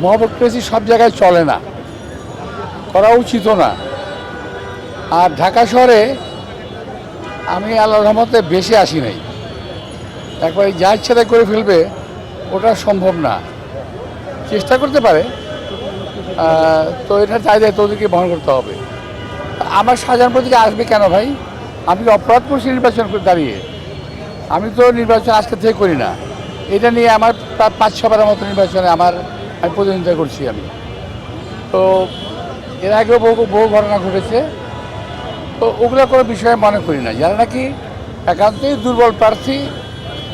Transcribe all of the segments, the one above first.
মহাপ্রক্রেসি সব জায়গায় চলে না, করা উচিতও না। আর ঢাকা শহরে আমি আল্লাহর রহমতে বেশি আসি নাই, একবার যা ইচ্ছা তাই করে ফেলবে ওটা সম্ভব না। চেষ্টা করতে পারে, তো এটা চাইলে তোদেরকে বহন করতে হবে। আমার শাহজাহানপুর থেকে আসবে কেন ভাই? আমি অপরাধ করছি নির্বাচন করে দাঁড়িয়ে। আমি তো নির্বাচন আজকে থেকে করি না, এটা নিয়ে আমার প্রায় 5-6বারের মতো নির্বাচনে আমি প্রতিদ্বন্দ্বিতা করছি। আমি তো এর আগেও বহু ঘটনা ঘটেছে, তো ওগুলো কোনো বিষয়ে মনে করি না। যারা নাকি একান্তই দুর্বল প্রার্থী,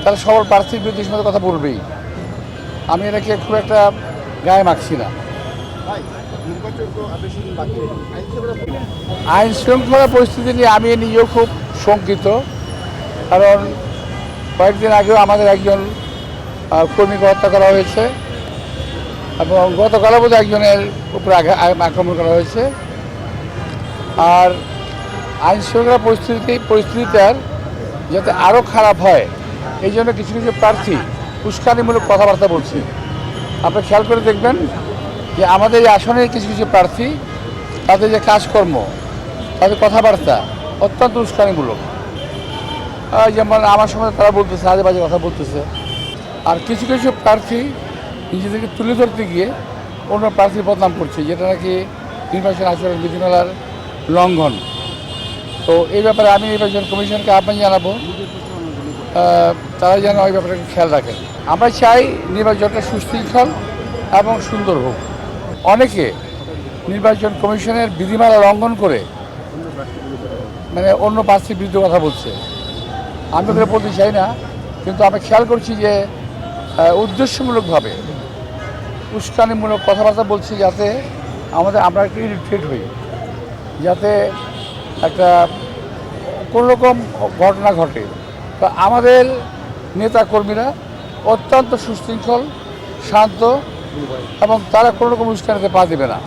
তারা সবল প্রার্থীর বিরুদ্ধে সময় কথা বলবেই। আমি এটাকে খুব একটা গায়ে মাখছি না। আইন শৃঙ্খলা পরিস্থিতি নিয়ে আমি নিজেও খুব শঙ্কিত, কারণ কয়েকদিন আগেও আমাদের একজন কর্মীকে হত্যা করা হয়েছে এবং গতকালও বোধহয় একজনের উপরে আক্রমণ করা হয়েছে। আর আইন শৃঙ্খলা পরিস্থিতিটার যাতে আরও খারাপ হয়, এই জন্য কিছু কিছু প্রার্থী উস্কানিমূলক কথাবার্তা বলছে। আপনি খেয়াল করে দেখবেন যে আমাদের এই আসনের কিছু কিছু প্রার্থী, তাদের যে কাজকর্ম, তাদের কথাবার্তা অত্যন্ত উস্কানিমূলক। যেমন আমার সময় তারা বলতেছে, আজে বাজে কথা বলতেছে। আর কিছু কিছু প্রার্থী নিজেদেরকে তুলে ধরতে গিয়ে অন্য প্রার্থীর বদনাম করছে, যেটা নাকি নির্বাচন আচরণ বিধিমালার লঙ্ঘন। তো এই ব্যাপারে আমি নির্বাচন কমিশনকে আহ্বান জানাবো, তারা যেন ওই ব্যাপারে খেয়াল রাখেন। আমরা চাই নির্বাচনটা সুশৃঙ্খল এবং সুন্দর হোক। অনেকে নির্বাচন কমিশনের বিধিমালা লঙ্ঘন করে মানে অন্য প্রার্থীর বিরুদ্ধে কথা বলছে। আমি ওগুলো বলতে চাই না, কিন্তু আমি খেয়াল করছি যে উদ্দেশ্যমূলকভাবে উস্কানিমূলক কথাবার্তা বলছি, যাতে আমরা একটু ইরিটেট হই, যাতে একটা কোনোরকম ঘটনা ঘটে। তো আমাদের নেতা কর্মীরা অত্যন্ত সুশৃঙ্খল, শান্ত এবং তারা কোনোরকম উস্কানিতে পা দেবে না।